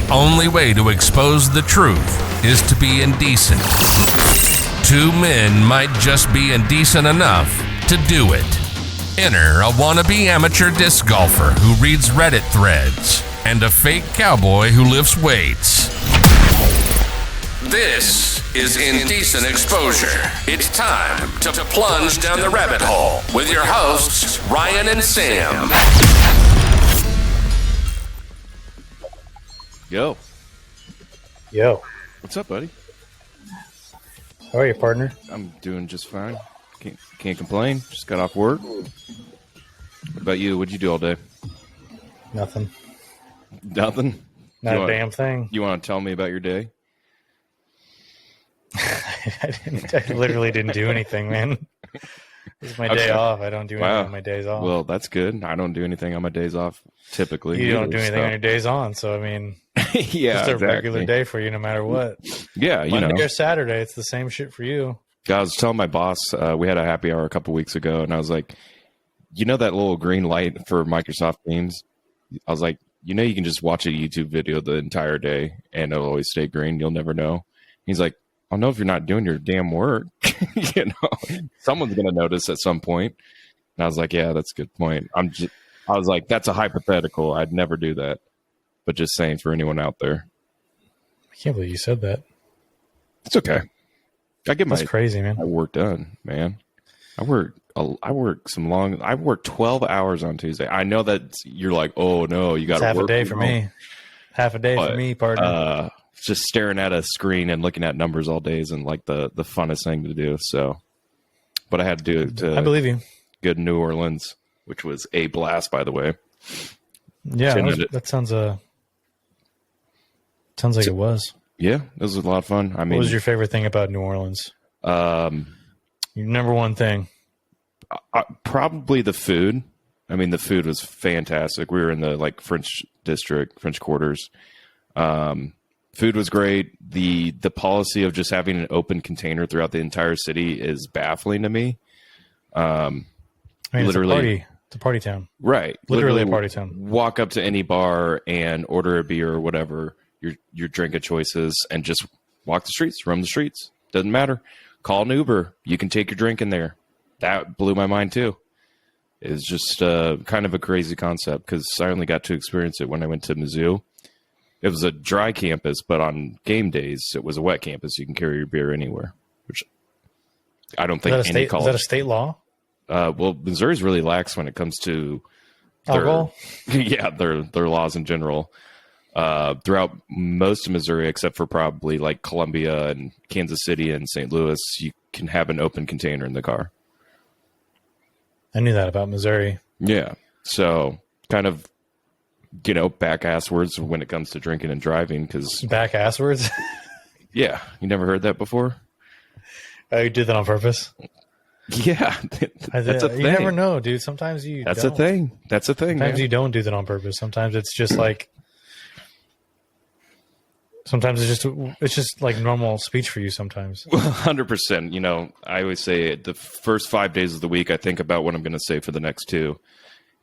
only way to expose the truth is to be indecent. Two men might just be indecent enough to do it. Enter a wannabe amateur disc golfer who reads Reddit threads and a fake cowboy who lifts weights. This is Indecent Exposure. It's time to plunge down the rabbit hole with your hosts, Ryan and Sam. Yo. What's up, buddy? How are you, partner? I'm doing just fine. Can't complain. Just got off work. What about you? What'd you do all day? Nothing. Nothing? Not a damn thing. You want to tell me about your day? I literally didn't do anything, man. This is my day off. I don't do anything on my days off. Well, that's good. I don't do anything on my days off, typically. You don't do anything on your days on, so I mean, yeah, it's a regular day for you no matter what. Yeah, Monday or Saturday, it's the same shit for you. I was telling my boss, we had a happy hour a couple weeks ago, and I was like, you know that little green light for Microsoft Teams? I was like, you can just watch a YouTube video the entire day, and it'll always stay green. You'll never know. He's like, I'll know if you're not doing your damn work. Someone's going to notice at some point. And I was like, yeah, that's a good point. I was like, that's a hypothetical. I'd never do that. But just saying for anyone out there. I can't believe you said that. It's okay. That's crazy, man. My work done, man. I work 12 hours on Tuesday. I know that you're like, oh no, you got to work. Half a day for me. Half a day for me, partner. Just staring at a screen and looking at numbers all day isn't like the funnest thing to do. So, but I had to do it to I believe you. Good New Orleans, which was a blast, by the way. Yeah, that sounds like it was. Yeah, it was a lot of fun. I mean, what was your favorite thing about New Orleans? Your number one thing? Probably the food. I mean, the food was fantastic. We were in the French district, French quarters. Food was great. The policy of just having an open container throughout the entire city is baffling to me. Literally, it's a party town. Right. Literally a party town. Walk up to any bar and order a beer or whatever, your drink of choices, and just walk the streets, roam the streets. Doesn't matter. Call an Uber. You can take your drink in there. That blew my mind too. It was just kind of a crazy concept because I only got to experience it when I went to Mizzou. It was a dry campus, but on game days, it was a wet campus. You can carry your beer anywhere, which I don't think any college. Is that a state law? Well, Missouri's really lax when it comes to alcohol. Their laws in general. Throughout most of Missouri, except for probably like Columbia and Kansas City and St. Louis, you can have an open container in the car. I knew that about Missouri. Yeah, so kind of. Back ass words when it comes to drinking and driving. Because back ass words? Yeah. You never heard that before? Oh, you did that on purpose? Yeah. That's a thing. You never know, dude. Sometimes you That's don't. a thing. That's a thing. Sometimes you don't do that on purpose. Sometimes it's just like... Sometimes it's just like normal speech for you sometimes. 100%. I always say the first 5 days of the week, I think about what I'm going to say for the next 2.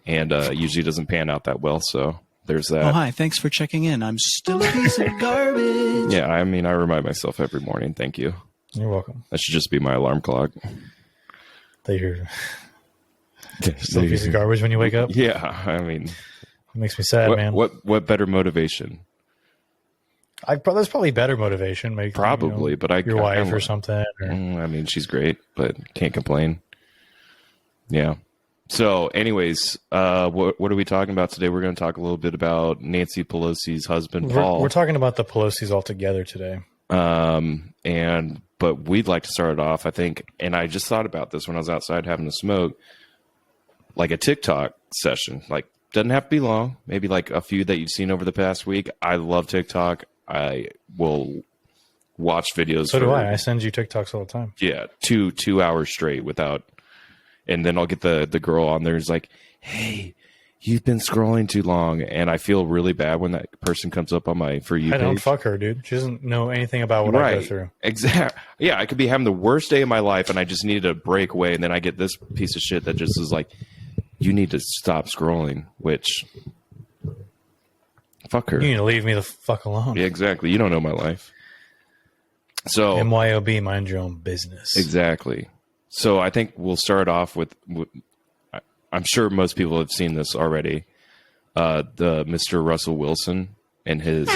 And usually doesn't pan out that well, so there's that. Oh, hi. Thanks for checking in. I'm still a piece of garbage. Yeah, I mean, I remind myself every morning. Thank you. You're welcome. That should just be my alarm clock. That you're still a piece of garbage when you wake up? Yeah, I mean... It makes me sad, man. What better motivation? There's probably better motivation. Maybe, probably, but your wife or something. Or... I mean, she's great, but can't complain. Yeah. So, anyways, what are we talking about today? We're going to talk a little bit about Nancy Pelosi's husband, Paul. We're talking about the Pelosi's all together today. But we'd like to start it off, I think, and I just thought about this when I was outside having a smoke, like a TikTok session. Like, doesn't have to be long. Maybe like a few that you've seen over the past week. I love TikTok. I will watch videos. So do I. I send you TikToks all the time. Yeah, 2 hours straight without. And then I'll get the girl on there. It's like, hey, you've been scrolling too long. And I feel really bad when that person comes up on my For You page. I don't fuck her, dude. She doesn't know anything about what I go through. Exactly. Yeah, I could be having the worst day of my life and I just needed a breakaway. And then I get this piece of shit that just is like, you need to stop scrolling, which Fuck her. You need to leave me the fuck alone. Yeah, exactly. You don't know my life. So MYOB, mind your own business. Exactly. So I think we'll start off with I'm sure most people have seen this already. The Mr. Russell Wilson and his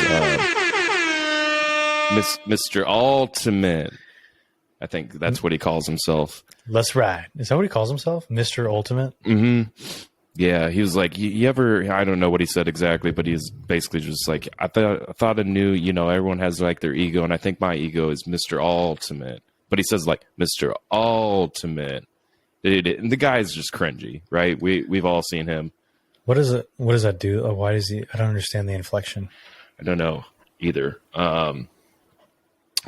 Mr. Ultimate. I think that's what he calls himself. Let's ride. Is that what he calls himself? Mr. Ultimate? Mm-hmm. Yeah, he was like, you ever, I don't know what he said exactly, but he's basically just like, I thought I knew, everyone has like their ego, and I think my ego is Mr. Ultimate. But he says like, Mr. Ultimate. And the guy is just cringy, right? We've all seen him. What does that do? Oh, why does he? I don't understand the inflection. I don't know either.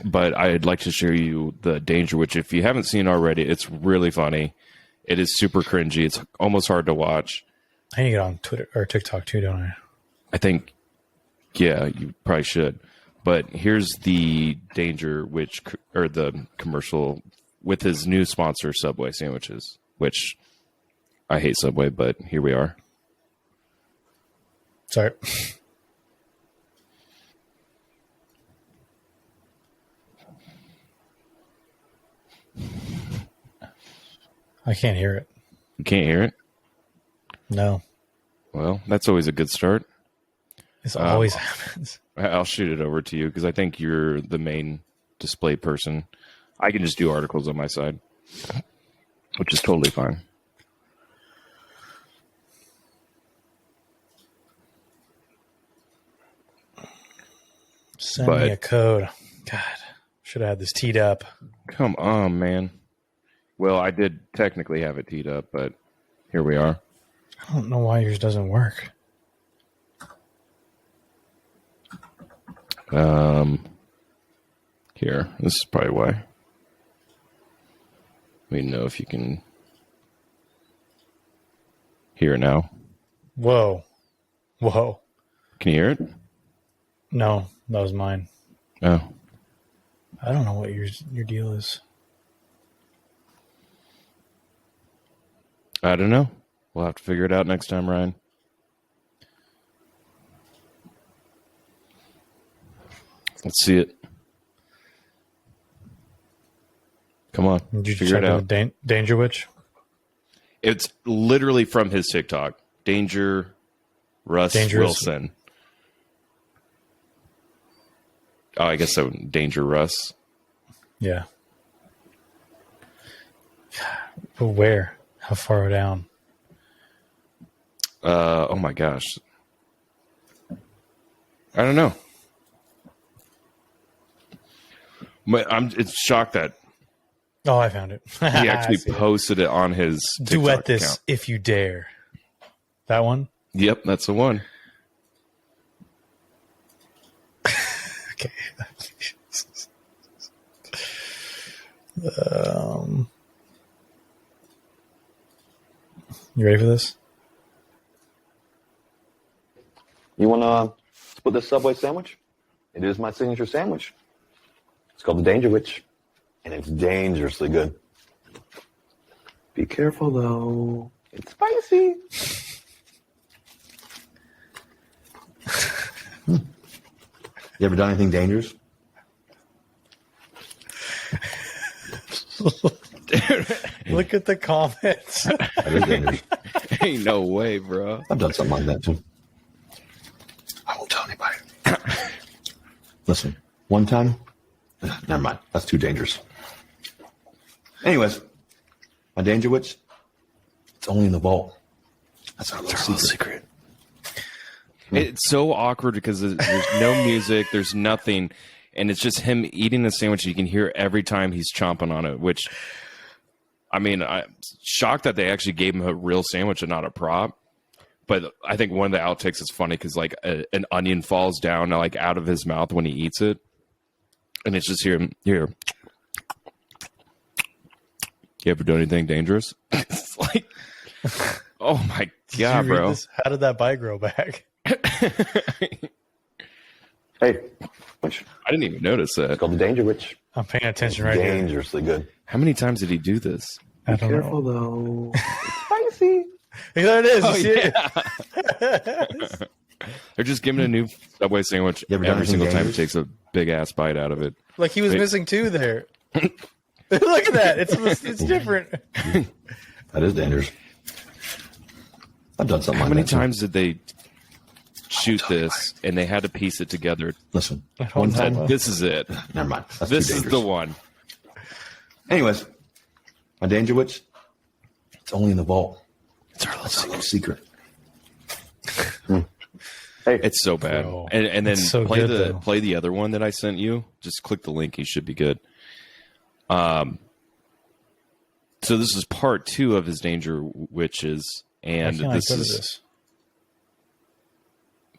But I'd like to show you the Danger Witch. If you haven't seen already, it's really funny. It is super cringy. It's almost hard to watch. I need to get on Twitter or TikTok too, don't I? I think, yeah, you probably should. But here's the Danger Witch, or the commercial with his new sponsor, Subway sandwiches, which I hate Subway, but here we are. Sorry. I can't hear it. You can't hear it? No. Well, that's always a good start. This always happens. I'll shoot it over to you because I think you're the main display person. I can just do articles on my side, which is totally fine. Send me a code. God, should have had this teed up. Come on, man. Well, I did technically have it teed up, but here we are. I don't know why yours doesn't work. Here. This is probably why. Let me know if you can hear it now. Whoa. Can you hear it? No, that was mine. Oh. I don't know what your deal is. I don't know. We'll have to figure it out next time, Ryan. Let's see it. Come on. Did you figure check it out. the Danger Witch? It's literally from his TikTok. Dangerous Wilson. Oh, I guess so. Danger Russ. Yeah. But where? How far down? Oh my gosh. I don't know. It's shocked that Oh, I found it. he actually posted it on his TikTok Duet this account. if you dare. That one? Yep, that's the one. Okay. You ready for this? You want to split this Subway sandwich? It is my signature sandwich. It's called the Danger Witch, and it's dangerously good. Be careful, though. It's spicy. You ever done anything dangerous? Look at the comments. That is dangerous. Ain't no way, bro. I've done something like that, too. I won't tell anybody. Listen, one time... Never mind. That's too dangerous. Anyways, my Danger Witch, it's only in the vault. That's our little secret. It's so awkward because there's no music, there's nothing, and it's just him eating the sandwich. You can hear every time he's chomping on it, which, I mean, I'm shocked that they actually gave him a real sandwich and not a prop. But I think one of the outtakes is funny because like an onion falls down like out of his mouth when he eats it. And it's just here. You ever done anything dangerous? It's like, oh my God, bro. This? How did that bite grow back? Hey, Witch. I didn't even notice that. It's called the Danger Witch. I'm paying attention right here. Dangerously good. How many times did he do this? I don't Careful, though. It's spicy. Hey, there it is. Oh, You see yeah. it? They're just giving a new Subway sandwich You ever done every single time it Dangerous? takes a big ass bite out of it. Like he was missing two there. Look at that. It's different. That is dangerous. I've done something How like many that. too. times did they shoot this and they had to piece it together? Listen, don't one know. time. This is it. Never mind. That's This too is dangerous. the one. Anyways, my danger witch. It's only in the vault. It's our It's a little secret. It's so bad. Bro, And then it's so play good, the though. play the other one that I sent you. Just click the link. You should be good. So this is part 2 of his danger witches, and Why can't this I go to is. this?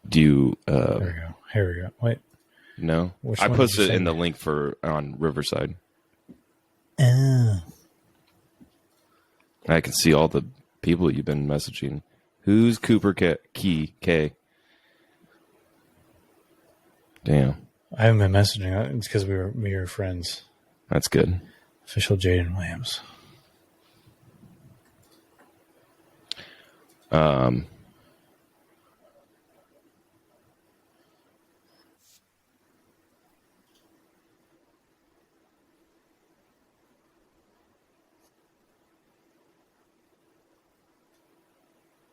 Do you There we go. Here we go. Wait. no? Which I one did you posted it in send the me? link for on Riverside. Oh. I can see all the people you've been messaging. Who's Cooper K? Damn, I haven't been messaging. It's because we were friends. that's good. Official Jaden Williams.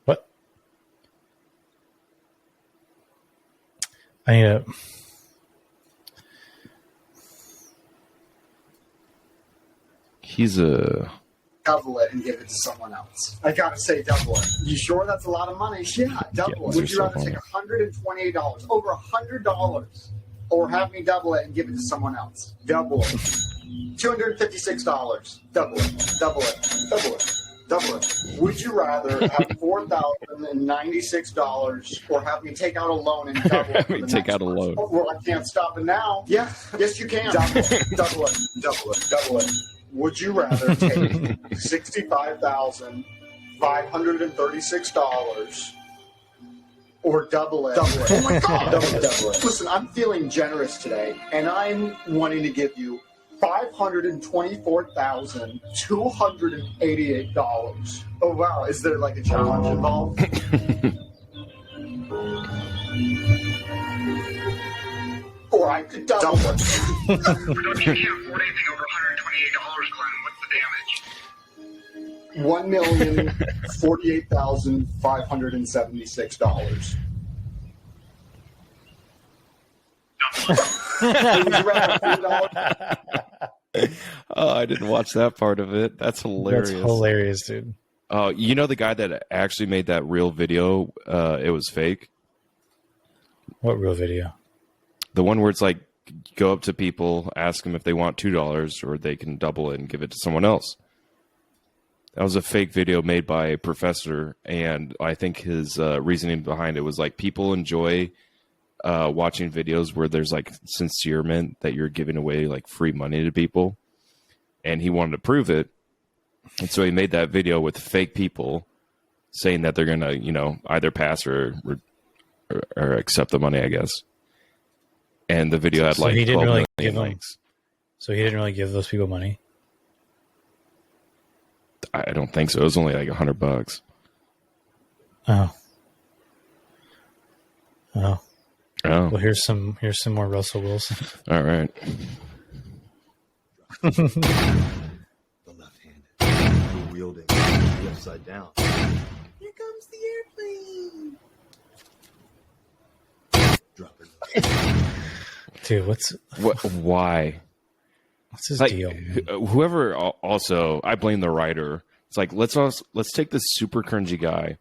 What? I need a. He's a. Double it and give it to someone else. I gotta say, double it. You sure that's a lot of money? Yeah, double it. Would you rather take $128, over $100, or have me double it and give it to someone else? Double it. $256. Double it. Double it. Double it. Double it. Would you rather have $4,096 or have me take out a loan and double it? Have me take out a loan. Oh, well, I can't stop it now. Yeah, yes, you can. Double it. Double it. Double it. Double it. Would you rather take $65,536 or double it? Double it. Oh my God! Double it. Listen, I'm feeling generous today, and I'm wanting to give you $524,288. Oh wow! Is there like a challenge involved? Or I could double it. Don't you can't afford anything over $128, Glenn. What's the damage? $1,048,576. Oh, I didn't watch that part of it. That's hilarious. That's hilarious, dude. Oh, you know the guy that actually made that real video? It was fake. What real video? The one where it's like, go up to people, ask them if they want $2, or they can double it and give it to someone else. That was a fake video made by a professor, and I think his reasoning behind it was like people enjoy watching videos where there's like sincerement that you're giving away like free money to people, and he wanted to prove it, and so he made that video with fake people saying that they're gonna, either pass or accept the money, I guess. And the video had So like he didn't 12 really million give them- likes. So he didn't really give those people money. I don't think so. It was only like $100. Oh. Oh. Oh, Well, here's some more Russell Wilson. all right. The left-handed. Wielding the upside down. Here comes the airplane. Drop it. Dude, what's Why? his Like deal? whoever. Also, I blame the writer. It's like let's take this super cringy guy,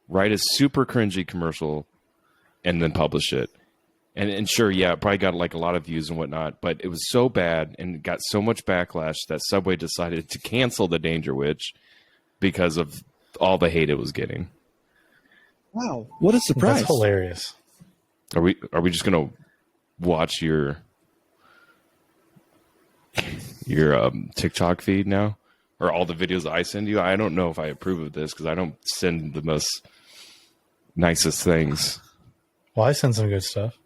write a super cringy commercial, and then publish it. And sure, yeah, it probably got like a lot of views and whatnot, but it was so bad and got so much backlash that Subway decided to cancel the Danger Witch because of all the hate it was getting. Wow, what a surprise! That's hilarious. Are we just gonna watch your TikTok feed now, or all the videos I send you? I don't know if I approve of this because I don't send the most nicest things. Well, I send some good stuff.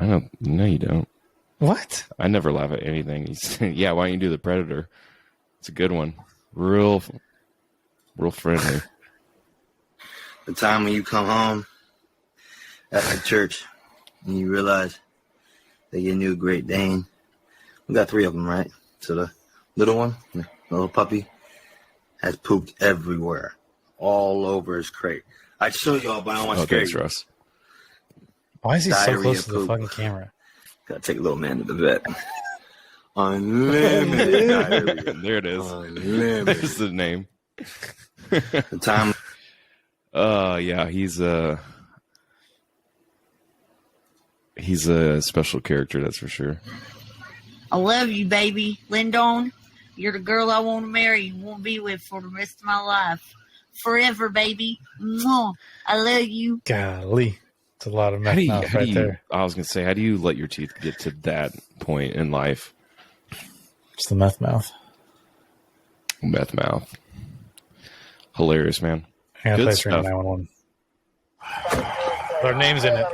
I don't. No, you don't. What? I never laugh at anything. Yeah, why don't you do the Predator? It's a good one. Real friendly. The time when you come home at the church, and you realize that your new Great Dane, we got 3 of them, right? So the little one, the little puppy, has pooped everywhere, all over his crate. I'd show y'all, but I don't want to scare Thanks, you. Russ. Why is he so Diarrhea close to the poop. fucking camera? Gotta take a little man to the vet. Unlimited diarrhea. There it is. Unlimited. There's the name. The time. Yeah, he's a special character, that's for sure. I love you, baby. Lindon, you're the girl I want to marry and want to be with for the rest of my life. Forever, baby. Mwah. I love you. Golly. It's a lot of How meth do you, mouth how do right you there. I was gonna say, how do you let your teeth get to that point in life? It's the meth mouth. Meth mouth. Hilarious, man. I gotta Good play stuff. 911. Their name's in it.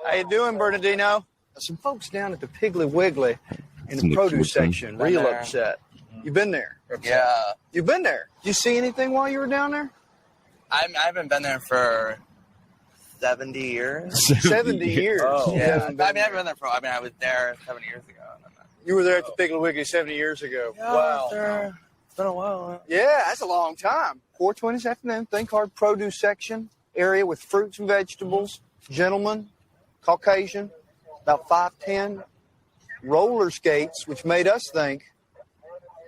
How you doing, Bernardino? Some folks down at the Piggly Wiggly in Some the produce Woodson. section, real upset. You been there? Yeah. You've been there. Did you see anything while you were down there? I haven't been there for 70 years. 70 years. Oh. You Yeah. haven't been I was there 7 years ago. You were there at the Piggly Wiggly 70 years ago. Yeah, Wow. It's been a while. Yeah, that's a long time. 4:20 this afternoon. Think hard produce section area with fruits and vegetables. Gentlemen, Caucasian, about 5'10", roller skates, which made us think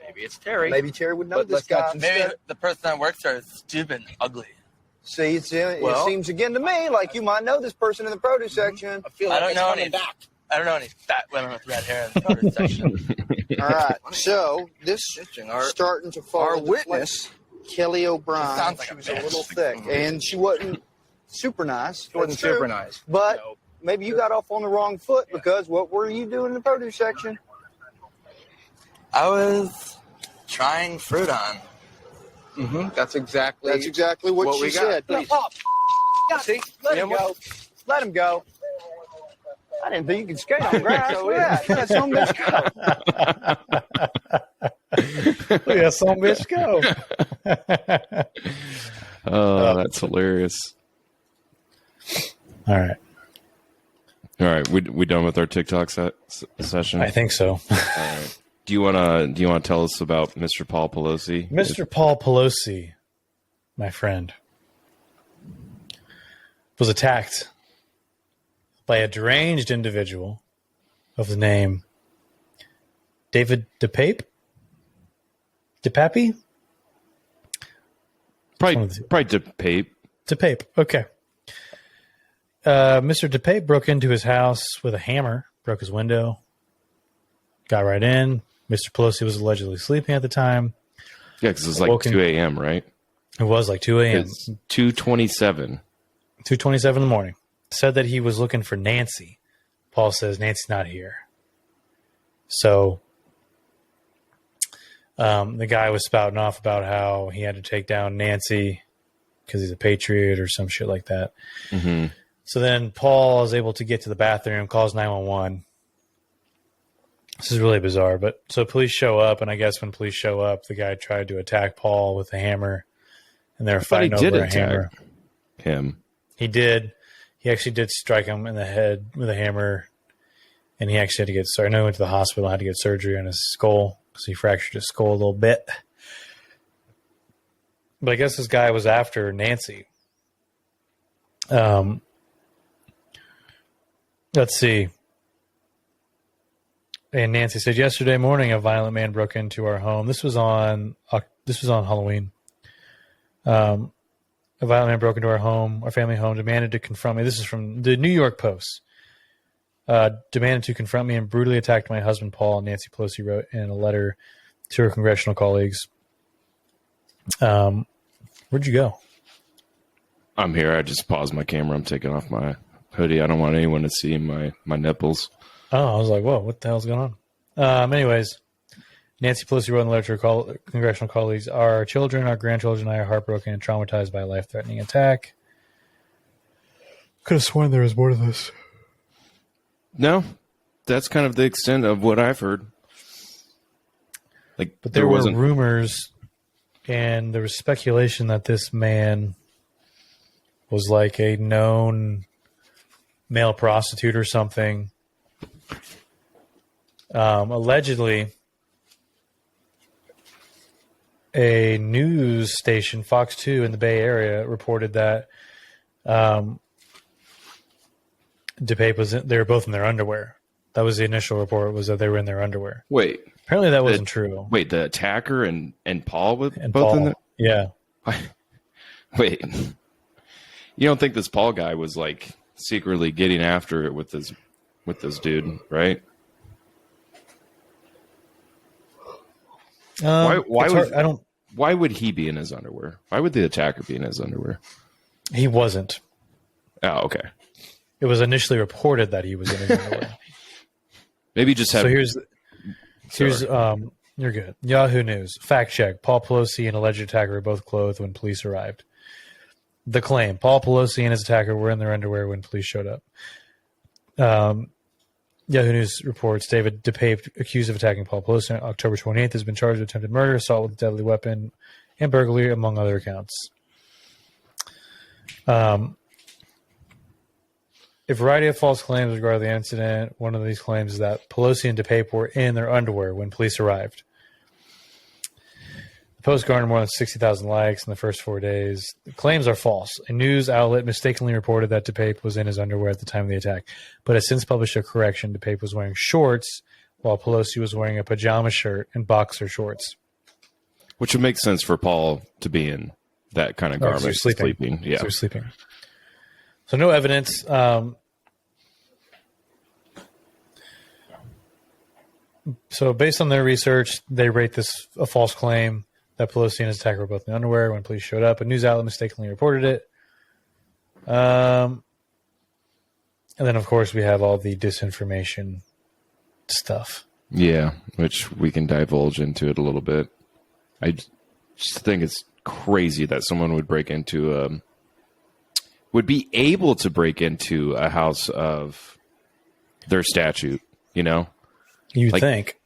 Maybe it's Terry. maybe Terry would know But this guy. Maybe the person that works there is stupid and ugly. See, it seems again to me like you might know this person in the produce section. I don't know any fat women with red hair in the produce section. All right, so this starting to follow our the witness, Kelly O'Brien. sounds like She a was a bitch. little thick, and she wasn't super nice. She wasn't That's true. super nice. But maybe you got off on the wrong foot because what were you doing in the produce section? I was trying fruit on. Mm-hmm. That's exactly what we she got. said. Please. Oh, see, let him go. Let him go. I didn't think you could skate on grass. Look at that. Let some bitch go. Look at some bitch go. Oh, that's hilarious. All right. All right, we done with our TikTok session? I think so. All right. Do you wanna tell us about Mr. Paul Pelosi? Mr. Paul Pelosi, my friend, was attacked by a deranged individual of the name David DePape? DePappy? Probably DePape. DePape, okay. Mr. DePape broke into his house with a hammer, broke his window, got right in. Mr. Pelosi was allegedly sleeping at the time. Yeah, because it's like 2 a.m., right? It was like 2 a.m. It's 2:27. 2:27 in the morning. Said that he was looking for Nancy. Paul says Nancy's not here. So the guy was spouting off about how he had to take down Nancy because he's a patriot or some shit like that. Mm-hmm. So then Paul is able to get to the bathroom, calls 911. This is really bizarre, but so police show up, and I guess when police show up, the guy tried to attack Paul with a hammer, and they were fighting over a hammer. Him. He did. He actually did strike him in the head with a hammer, and he actually had to get surgery. I know he went to the hospital, had to get surgery on his skull because he fractured his skull a little bit. But I guess this guy was after Nancy. Let's see. And Nancy said, yesterday morning, a violent man broke into our home. This was on Halloween. A violent man broke into our home, our family home, demanded to confront me. This is from the New York Post. Demanded to confront me and brutally attacked my husband, Paul, Nancy Pelosi wrote in a letter to her congressional colleagues. Where'd you go? I'm here. I just paused my camera. I'm taking off my hoodie. I don't want anyone to see my nipples. Oh, I was like, whoa, what the hell's going on? Anyways, Nancy Pelosi wrote in a letter to her congressional colleagues, our children, our grandchildren, and I are heartbroken and traumatized by a life-threatening attack. Could have sworn there was more to this. No, that's kind of the extent of what I've heard. But there were rumors, and there was speculation that this man was like a known male prostitute or something. Allegedly, a news station, Fox 2 in the Bay Area, reported that DePape they were both in their underwear. That was the initial report, was that they were in their underwear. Wait. Apparently that wasn't true. Wait, the attacker and Paul were both Paul, in there? Yeah. Wait. You don't think this Paul guy was like secretly getting after it with this dude, right? Why would he be in his underwear? Why would the attacker be in his underwear? He wasn't. Oh, okay. It was initially reported that he was in his underwear. Maybe just have. So here's you're good. Yahoo News. Fact check. Paul Pelosi and alleged attacker were both clothed when police arrived. The claim. Paul Pelosi and his attacker were in their underwear when police showed up. Yahoo News reports David DePape, accused of attacking Paul Pelosi on October 28th, has been charged with attempted murder, assault with a deadly weapon, and burglary, among other counts. A variety of false claims regarding the incident. One of these claims is that Pelosi and DePape were in their underwear when police arrived. The post garnered more than 60,000 likes in the first 4 days. The claims are false. A news outlet mistakenly reported that DePape was in his underwear at the time of the attack, but has since published a correction. DePape was wearing shorts while Pelosi was wearing a pajama shirt and boxer shorts. Which would make sense for Paul to be in that kind of garment. Sleeping. Yeah. So sleeping. So no evidence. So based on their research, they rate this a false claim that Pelosi and his attacker were both in underwear when police showed up. A news outlet mistakenly reported it. And then, of course, we have all the disinformation stuff. Yeah, which we can divulge into it a little bit. I just think it's crazy that someone would be able to break into a house of their statute, you know? You think.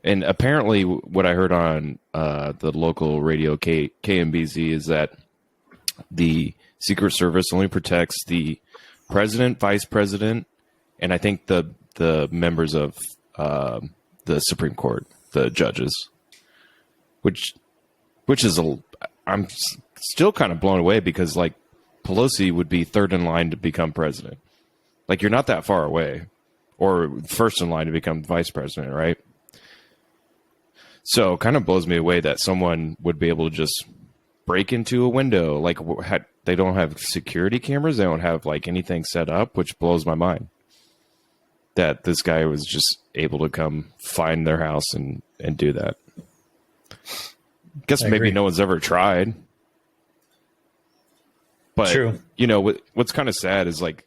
And apparently what I heard on the local radio KMBZ is that the Secret Service only protects the president, vice president, and I think the members of the Supreme Court, the judges, which is I'm still kind of blown away because like Pelosi would be third in line to become president. Like you're not that far away, or first in line to become vice president, right? So it kind of blows me away that someone would be able to just break into a window. Like they don't have security cameras. They don't have like anything set up, which blows my mind. That this guy was just able to come find their house and do that. Guess maybe agree. No one's ever tried. But, True. You know, what's kind of sad is like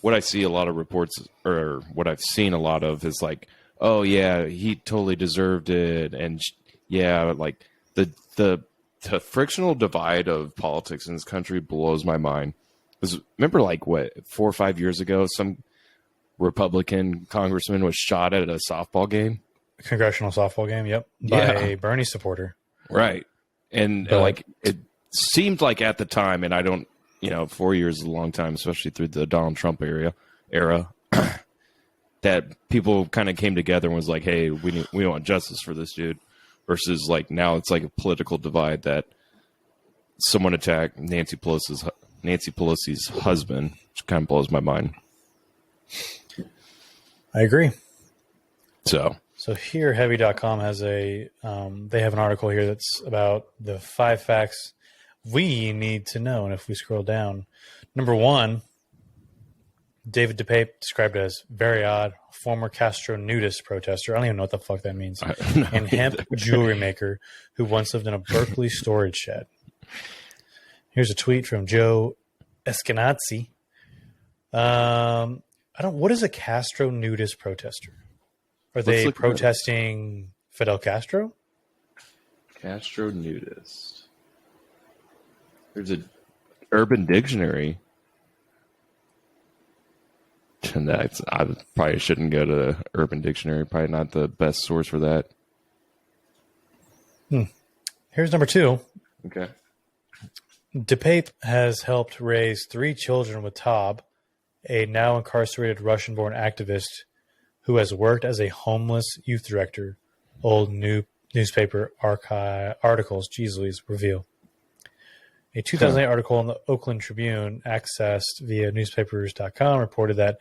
what I see a lot of reports or what I've seen a lot of is like, oh yeah, he totally deserved it. And yeah, like the frictional divide of politics in this country blows my mind. Because remember like 4 or 5 years ago, some Republican congressman was shot at a softball game. Congressional softball game, yep. By a Bernie supporter. Right. And like it seemed like at the time, and I don't, 4 years is a long time, especially through the Donald Trump era, that people kind of came together and was like, hey, we want justice for this dude. Versus like now it's like a political divide that someone attacked Nancy Pelosi's husband, which kind of blows my mind. I agree. So here, Heavy.com has they have an article here that's about the 5 facts we need to know. And if we scroll down, number 1, David DePape described as very odd, former Castro nudist protester. I don't even know what the fuck that means. And hemp jewelry maker who once lived in a Berkeley storage shed. Here's a tweet from Joe Eskenazi. What is a Castro nudist protester? Are they protesting Fidel Castro? Castro nudist. There's an Urban Dictionary. And I probably shouldn't go to Urban Dictionary. Probably not the best source for that. Here's number 2. Okay. DePape has helped raise 3 children with Taub, a now incarcerated Russian-born activist who has worked as a homeless youth director. Old newspaper articles, reveal. A 2008 article in the Oakland Tribune, accessed via newspapers.com, reported that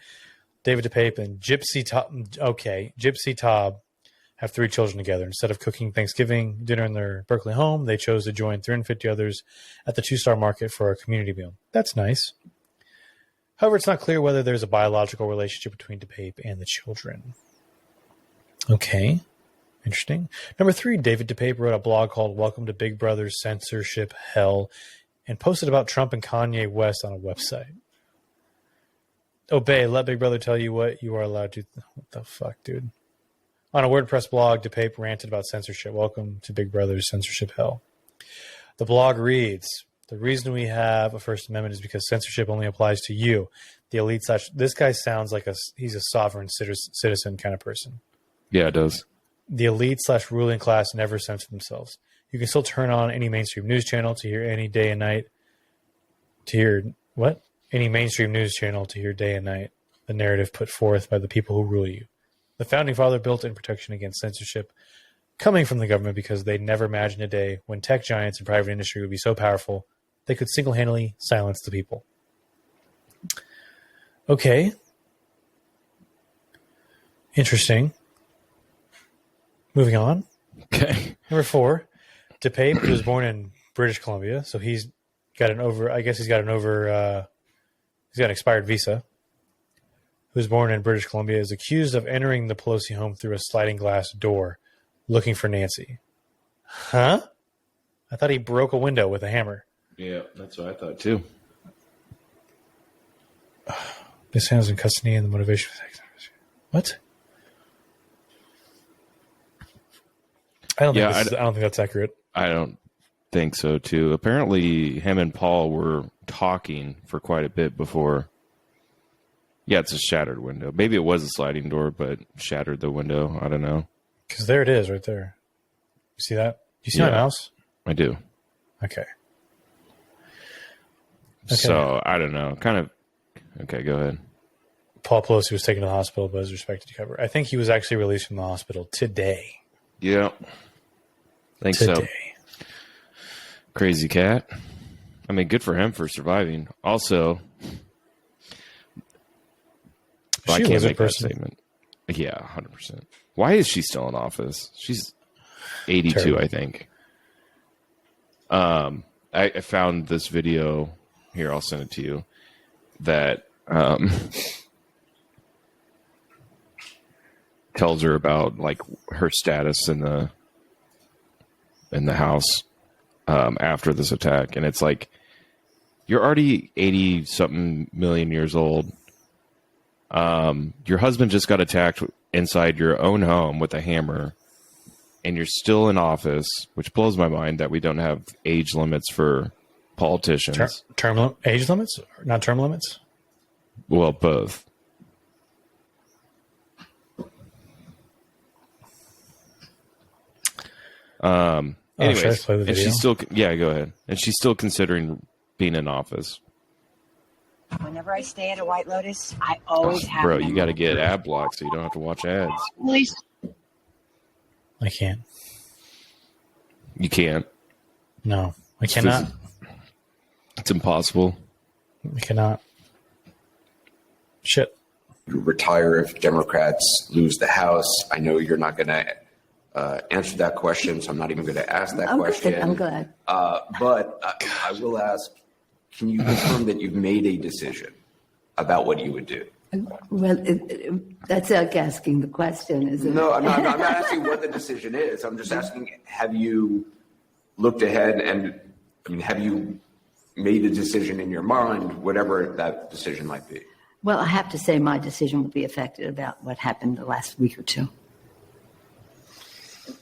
David DePape and Gypsy Taub have 3 children together. Instead of cooking Thanksgiving dinner in their Berkeley home, they chose to join 350 others at the Two-Star Market for a community meal. That's nice. However, it's not clear whether there's a biological relationship between DePape and the children. Okay. Interesting. Number 3, David DePape wrote a blog called Welcome to Big Brother's Censorship Hell and posted about Trump and Kanye West on a website. Obey, let Big Brother tell you what you are allowed to. What the fuck, dude? On a WordPress blog, DePape ranted about censorship. Welcome to Big Brother's Censorship Hell. The blog reads, the reason we have a First Amendment is because censorship only applies to you, the elite / this guy sounds like he's a sovereign citizen kind of person. Yeah, it does. The elite / ruling class never censor themselves. You can still turn on any mainstream news channel to hear any day and night. To hear what? Any mainstream news channel to hear day and night the narrative put forth by the people who rule you. The founding father built in protection against censorship coming from the government because they never imagined a day when tech giants and private industry would be so powerful they could single-handedly silence the people. Okay. Interesting. Moving on. Okay. Number 4, DePape was born in British Columbia, so he's got an expired visa. Who was born in British Columbia, is accused of entering the Pelosi home through a sliding glass door, looking for Nancy. Huh? I thought he broke a window with a hammer. Yeah, that's what I thought too. This sounds in custody and the motivation for sex. What? I don't think that's accurate. I don't think so too. Apparently, him and Paul were talking for quite a bit before. Yeah, it's a shattered window. Maybe it was a sliding door, but shattered the window. I don't know. Because there it is, right there. You see that? You see my mouse? I do. Okay. So I don't know. Kind of. Okay, go ahead. Paul Pelosi was taken to the hospital, but is expected to recover. I think he was actually released from the hospital today. Yeah. I think so. Crazy cat. I mean, good for him for surviving. Also, I can't make that statement. Yeah, 100%. Why is she still in office? She's 82, terrible. I think. I found this video. Here, I'll send it to you. That tells her about like her status in the house after this attack, and it's like you're already 80 something million years old. Your husband just got attacked inside your own home with a hammer, and you're still in office, which blows my mind that we don't have age limits for politicians. Age limits, not term limits. Well, both. Anyways, and she's still, go ahead. And she's still considering being in office. Whenever I stay at a White Lotus, I always have. Bro, you got to get ad block so you don't have to watch ads. I can't. You can't. No, I cannot. It's impossible. I cannot. Shit. Retire if Democrats lose the House. I know you're not going to answer that question, so I'm not even going to ask that question. I'm glad. But I will ask, can you confirm that you've made a decision about what you would do? Well, that's like asking the question, isn't it? No, I'm not asking what the decision is. I'm just asking, have you looked ahead and have you made a decision in your mind, whatever that decision might be? Well, I have to say my decision will be affected about what happened the last week or two.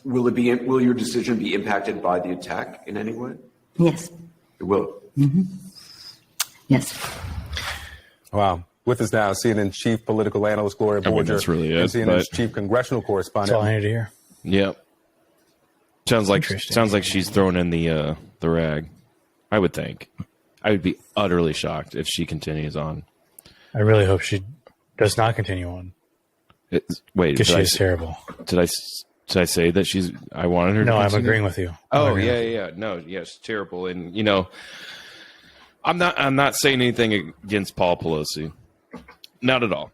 Will your decision be impacted by the attack in any way? Yes. It will? Mm-hmm. Yes. Wow. With us now, CNN chief political analyst Gloria Borger, that's really it, and CNN's chief congressional correspondent. That's all I need to hear. Yep. Sounds like she's thrown in the rag. I would think. I would be utterly shocked if she continues on. I really hope she does not continue on. Wait, because she is terrible. Did I say that she's? I wanted her. No, to I'm continue? agreeing with you. Oh yeah. No, yeah, she's terrible, and I'm not saying anything against Paul Pelosi, not at all,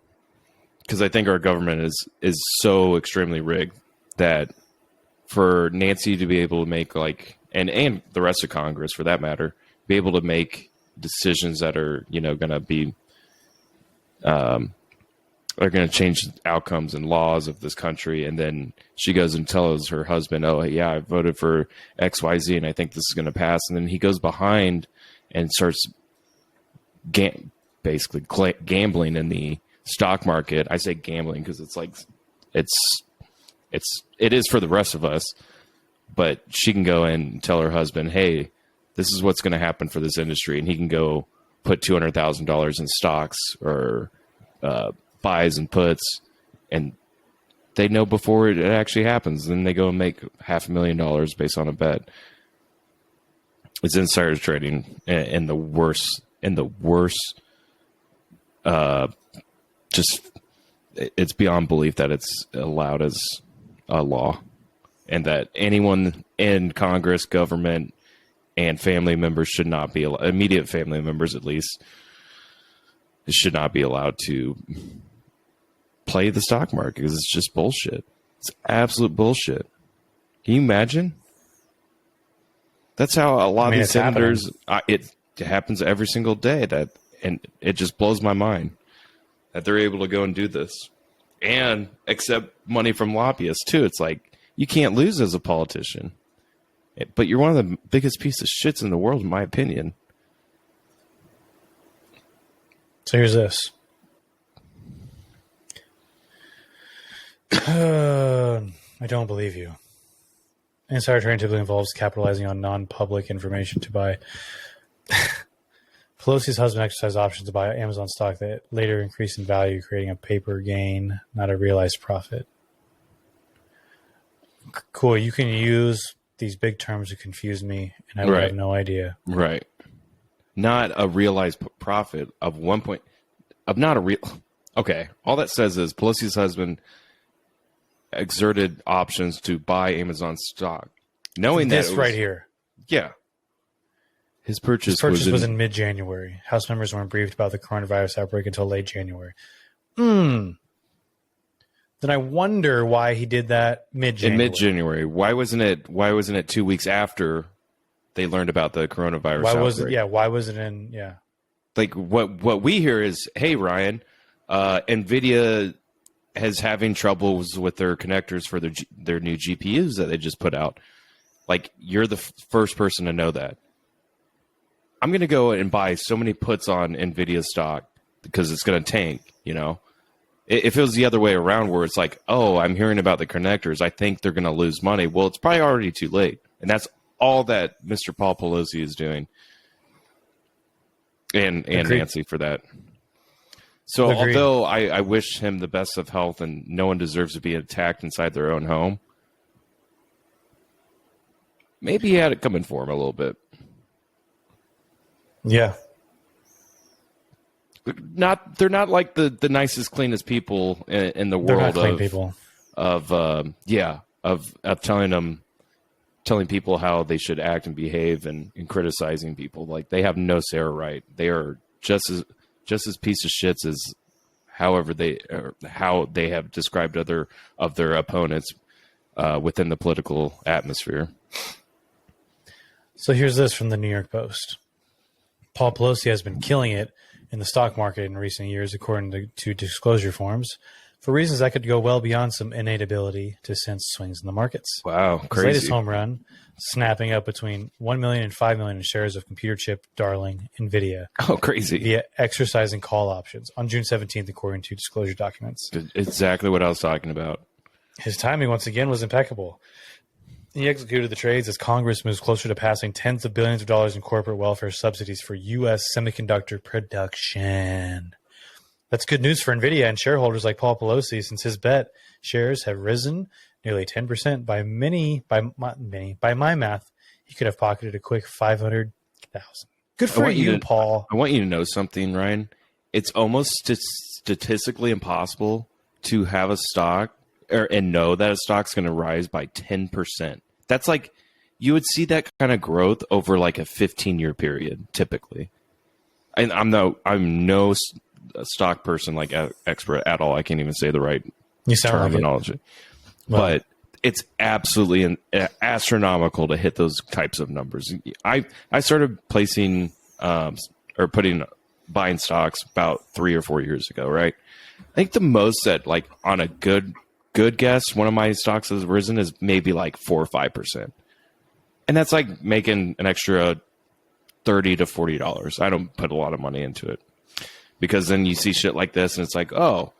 because I think our government is so extremely rigged that for Nancy to be able to make and the rest of Congress for that matter, be able to make decisions that are going to be are going to change outcomes and laws of this country. And then she goes and tells her husband, oh, yeah, I voted for XYZ and I think this is going to pass. And then he goes behind and starts basically gambling in the stock market. I say gambling because it is for the rest of us. But she can go and tell her husband, hey, this is what's going to happen for this industry. And he can go put $200,000 in stocks or buys and puts, and they know before it actually happens. Then they go and make $500,000 based on a bet. It's insider trading in the worst. Just it's beyond belief that it's allowed as a law, and that anyone in Congress, government, and family members should not be immediate family members, at least, should not be allowed to play the stock market because it's just bullshit. It's absolute bullshit. Can you imagine? That's how a lot of these senators. It happens every single day. And it just blows my mind that they're able to go and do this and accept money from lobbyists too. It's like you can't lose as a politician, but you're one of the biggest pieces of shits in the world, in my opinion. So here's this. I don't believe you. Insider trading typically involves capitalizing on non-public information to buy. Pelosi's husband exercised options to buy Amazon stock that later increased in value, creating a paper gain, not a realized profit. Cool. You can use these big terms to confuse me, and I would have no idea. Right. Not a realized profit of not a real. Okay. All that says is Pelosi's husband exerted options to buy Amazon stock, knowing this that right here. Yeah. His purchase was in mid-January. House members weren't briefed about the coronavirus outbreak until late January. Then I wonder why he did that mid-January. In mid-January. Why wasn't it 2 weeks after they learned about the coronavirus outbreak? Why was it in Like what we hear is, hey Ryan, NVIDIA is having troubles with their connectors for their new GPUs that they just put out. Like, you're the first person to know that. I'm going to go and buy so many puts on NVIDIA stock because it's going to tank, If it was the other way around where it's like, oh, I'm hearing about the connectors, I think they're going to lose money. Well, it's probably already too late. And that's all that Mr. Paul Pelosi is doing. And Nancy for that. So although I wish him the best of health and no one deserves to be attacked inside their own home, maybe he had it coming for him a little bit. Yeah. They're not like the nicest, cleanest people in the world. They're not clean people. Of telling people how they should act and behave and criticizing people. Like, they have no say or right. They are just as piece of shits as how they have described other of their opponents within the political atmosphere. So here's this from the New York Post. Paul Pelosi has been killing it in the stock market in recent years, according to disclosure forms, for reasons that could go well beyond some innate ability to sense swings in the markets. Wow, crazy. His latest home run, snapping up between 1 million and 5 million in shares of computer chip darling NVIDIA. Oh, crazy. Via exercising call options on June 17th, according to disclosure documents. Exactly what I was talking about. His timing, once again, was impeccable. He executed the trades as Congress moves closer to passing tens of billions of dollars in corporate welfare subsidies for U.S. semiconductor production. That's good news for NVIDIA and shareholders like Paul Pelosi, since his bet shares have risen nearly 10%. By my math, he could have pocketed a quick $500,000 Good for you, Paul. I want you to know something, Ryan. It's almost statistically impossible to have a stock and know that a stock's going to rise by 10%. That's like, you would see that kind of growth over like a 15-year period, typically. And I'm no stock person, like expert at all. I can't even say the right terminology. Like but it's absolutely astronomical to hit those types of numbers. I started placing buying stocks about 3 or 4 years ago, right? I think the most that, like, on a good guess, one of my stocks has risen is maybe like 4 or 5%. And that's like making an extra $30 to $40. I don't put a lot of money into it because then you see shit like this and it's like, oh,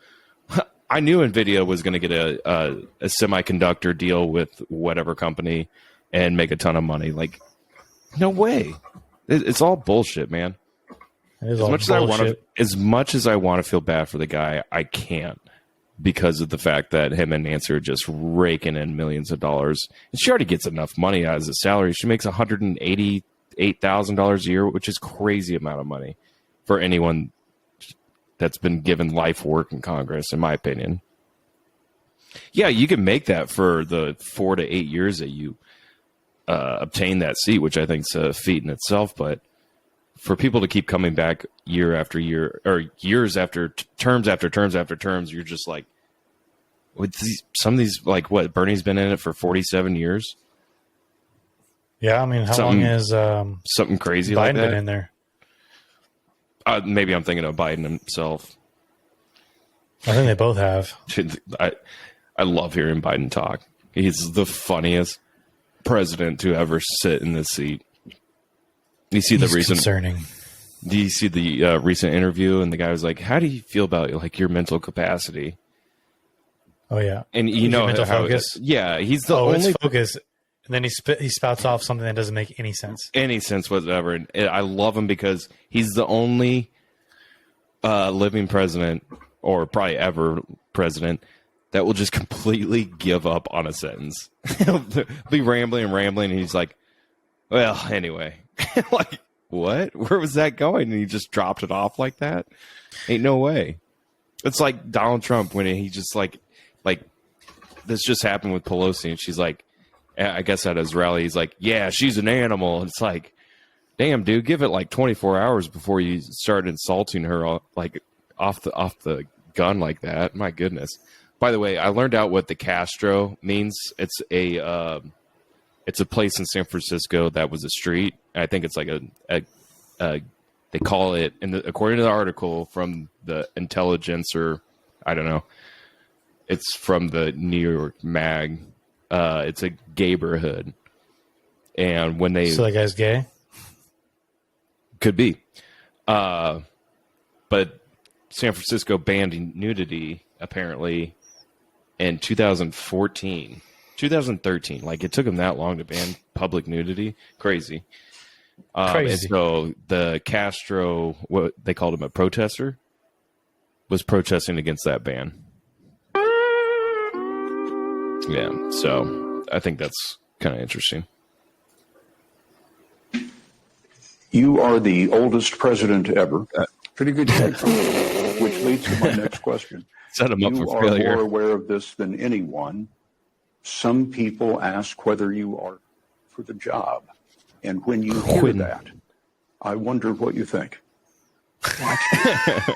I knew NVIDIA was going to get a semiconductor deal with whatever company and make a ton of money. Like, no way. It's all bullshit, man. As much as I want to feel bad for the guy, I can't, because of the fact that him and Nancy are just raking in millions of dollars. And she already gets enough money as a salary. She makes $188,000 a year, which is crazy amount of money for anyone that's been given life work in Congress, in my opinion. Yeah, you can make that for the 4 to 8 years that you obtain that seat, which I think is a feat in itself. But for people to keep coming back year after year, or years after terms after terms after terms, you're just like, with some of these, like, what, Bernie's been in it for 47 years. Yeah, I mean, how long has something crazy Biden like that been in there? Maybe I'm thinking of Biden himself. I think they both have. I love hearing Biden talk. He's the funniest president to ever sit in this seat. You see the recent concerning. Do you see the recent interview? And the guy was like, "How do you feel about, like, your mental capacity?" Oh yeah, and you know mental how focus. Yeah, he's the only focus. And then he spouts off something that doesn't make any sense. Any sense whatsoever. And I love him because he's the only living president, or probably ever president, that will just completely give up on a sentence. He'll be rambling, and he's like, well, anyway. Like, what? Where was that going? And he just dropped it off like that? Ain't no way. It's like Donald Trump when he just like this just happened with Pelosi, and she's like, I guess at his rally, he's like, yeah, she's an animal. And it's like, damn, dude, give it like 24 hours before you start insulting her, like, off the gun like that. My goodness. By the way, I learned out what the Castro means. It's a place in San Francisco that was a street. I think it's like they call it, according to the article from the Intelligencer, I don't know. It's from the New York Mag. It's a gayborhood, and when they so that guy's gay, could be, but San Francisco banned nudity apparently in 2013. Like, it took them that long to ban public nudity. Crazy. And so the Castro, what they called him, a protester, was protesting against that ban. Yeah, so I think that's kind of interesting. You are the oldest president ever. Pretty good take, which leads to my next question. Set him up for failure. You are more aware of this than anyone. Some people ask whether you are for the job. And when you hear that, I wonder what you think. I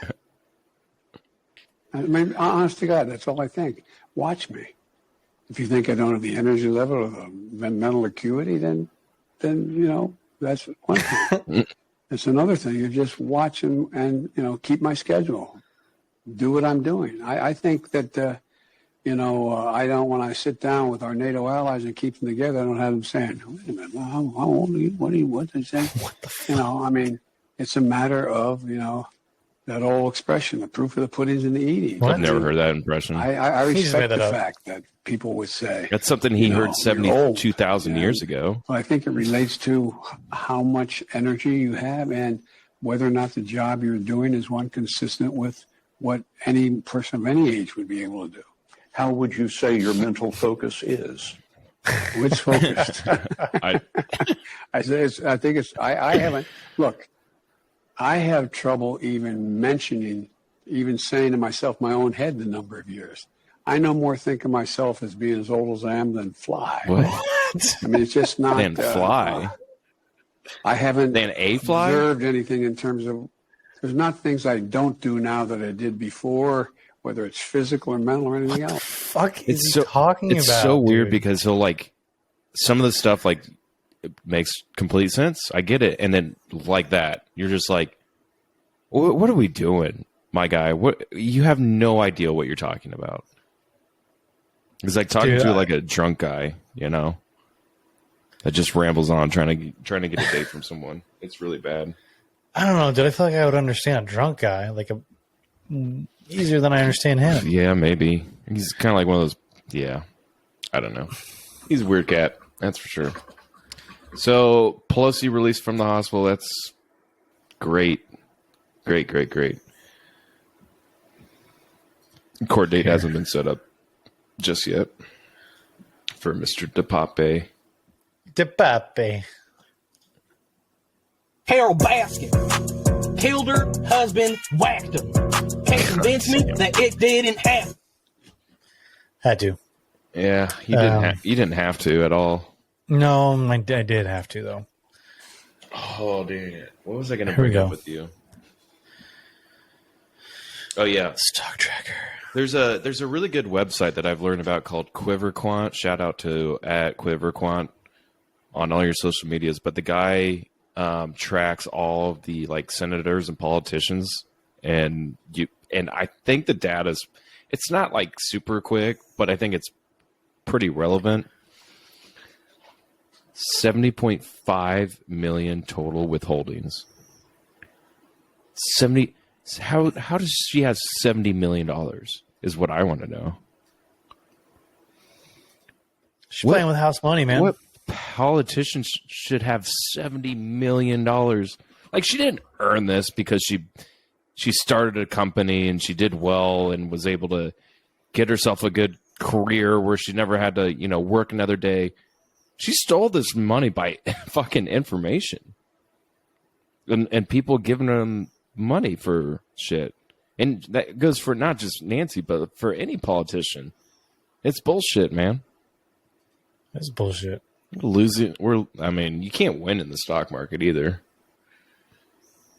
mean, honest to God, that's all I think. Watch me. If you think I don't have the energy level or the mental acuity, then you know, that's one thing. It's another thing. You just watch and you know, keep my schedule. Do what I'm doing. I think that, you know, I don't, when I sit down with our NATO allies and keep them together, I don't have them saying, wait a minute, how old are you? What they say? You know, I mean, it's a matter of, you know, that old expression, the proof of the pudding's in the eating. I've never heard that impression. I respect the fact that people would say. That's something he heard 72,000 years ago. Well, I think it relates to how much energy you have and whether or not the job you're doing is one consistent with what any person of any age would be able to do. How would you say your mental focus is? Which focused? I haven't. Look, I have trouble even saying to myself, my own head, the number of years. I no more think of myself as being as old as I am than fly. What? I mean, it's just not. Than fly? I haven't than a fly? observed anything in terms of. There's not things I don't do now that I did before, whether it's physical or mental or anything else. Fuck is It's he so talking it's about? so weird dude? because he'll like some of the stuff like it makes complete sense. I get it, and then like that, you're just like, what are we doing, my guy? What you have no idea what you're talking about. It's like talking to like a drunk guy, you know, that just rambles on trying to get a date from someone. It's really bad. I don't know. Did I feel like I would understand a drunk guy easier than I understand him? Yeah, maybe. He's kind of like one of those. Yeah, I don't know. He's a weird cat, that's for sure. So Pelosi released from the hospital. That's great. Great. Court date hasn't been set up just yet for Mr. DePape. Carol Baskin killed her husband, whacked him. Can't convince me that it didn't happen. Had to. Yeah, you didn't have to at all. No, I did have to though. Oh, dang it! What was I going to Here we bring up go. with you? Oh yeah, stock tracker. There's a really good website that I've learned about called QuiverQuant. Shout out to @QuiverQuant on all your social medias. But the guy tracks all of the like senators and politicians, and I think the data's it's not like super quick, but I think it's pretty relevant. 70.5 million total withholdings. How does she have $70 million is what I want to know. She's playing with house money, man. What politician should have $70 million? Like, she didn't earn this because she started a company and she did well and was able to get herself a good career where she never had to, work another day. She stole this money by fucking information. And people giving them money for shit. And that goes for not just Nancy, but for any politician. It's bullshit, man. That's bullshit. Losing, you can't win in the stock market either.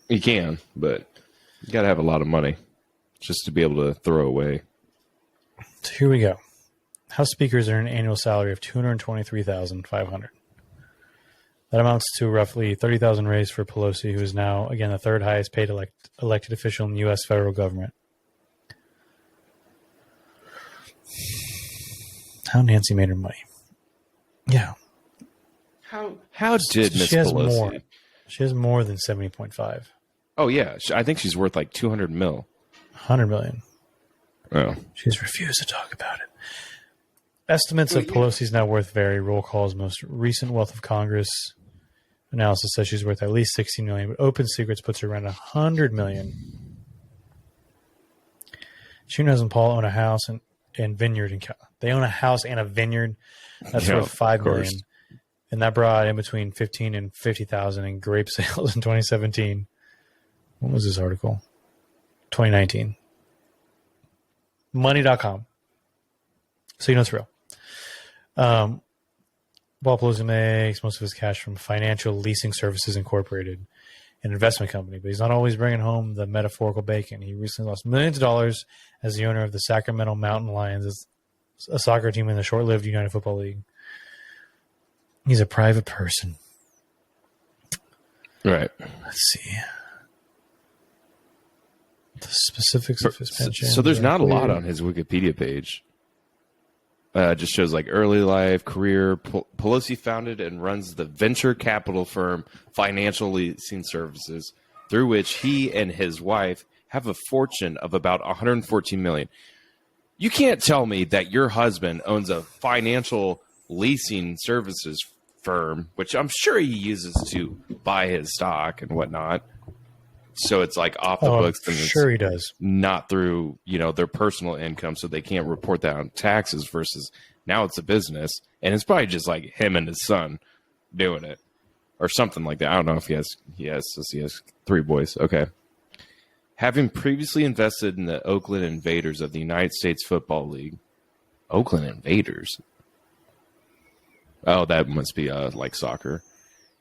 You can, but you got to have a lot of money just to be able to throw away. So here we go. House speakers earn an annual salary of $223,500. That amounts to roughly $30,000 raise for Pelosi, who is now, again, the third highest paid elected official in the U.S. federal government. How Nancy made her money. Yeah. How did Miss Pelosi? More. She has more than 70.5. Oh, yeah. I think she's worth like $200 million. $100 million. Oh. She's refused to talk about it. Estimates of Pelosi's net worth vary. Roll call's most recent Wealth of Congress analysis says she's worth at least $16 million, but Open Secrets puts her around $100 million. She and Paul own a house and vineyard. They own a house and a vineyard. That's worth $5 million. And that brought in between $15,000 and $50,000 in grape sales in 2017. What was this article? 2019. Money.com. So it's real. Paul Pelosi makes most of his cash from Financial Leasing Services Incorporated, an investment company, but he's not always bringing home the metaphorical bacon. He recently lost millions of dollars as the owner of the Sacramento Mountain Lions, a soccer team in the short-lived United Football League. He's a private person. Right. Let's see. The specifics of his pension. So there's not a lot on his Wikipedia page. Just shows like early life, career. Pelosi founded and runs the venture capital firm Financial Leasing Services, through which he and his wife have a fortune of about $114 million. You can't tell me that your husband owns a financial leasing services firm, which I'm sure he uses to buy his stock and whatnot. So it's like off the books. I'm sure he does. Not through, their personal income, so they can't report that on taxes versus Now it's a business, and it's probably just like him and his son doing it, or something like that. I don't know if he has 3 boys. Okay. Having previously invested in the Oakland Invaders of the United States Football League. Oakland Invaders? Oh, that must be like soccer.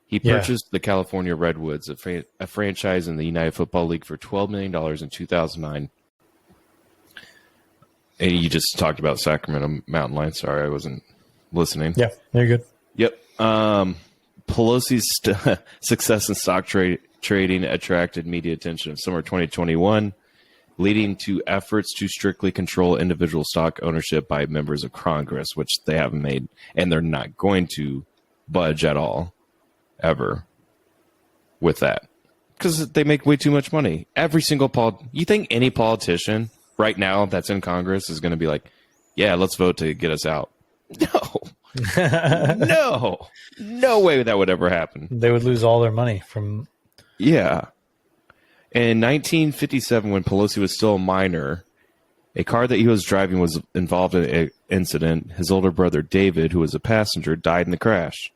He purchased the California Redwoods, a franchise in the United Football League, for $12 million in 2009. And you just talked about Sacramento Mountain Lions. Sorry, I wasn't listening. Yeah, you're good. Yep. Pelosi's success in stock trading attracted media attention in summer 2021, leading to efforts to strictly control individual stock ownership by members of Congress, which they haven't made, and they're not going to budge at all, ever, with that. Because they make way too much money. Every single you think any politician right now that's in Congress is going to be like, yeah, let's vote to get us out? No. No way that would ever happen. They would lose all their money from... Yeah. In 1957, when Pelosi was still a minor, a car that he was driving was involved in an incident. His older brother, David, who was a passenger, died in the crash.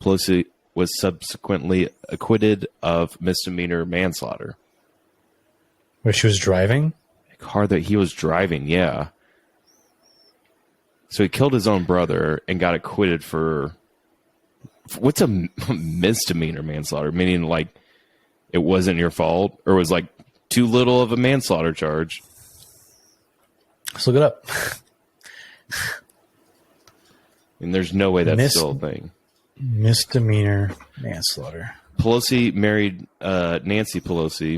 Pelosi was subsequently acquitted of misdemeanor manslaughter. Where she was driving? A car that he was driving, yeah. So he killed his own brother and got acquitted for what's a misdemeanor manslaughter? Meaning like it wasn't your fault, or was like too little of a manslaughter charge. Let's look it up. And there's no way that's still a thing. Misdemeanor manslaughter. Pelosi married Nancy Pelosi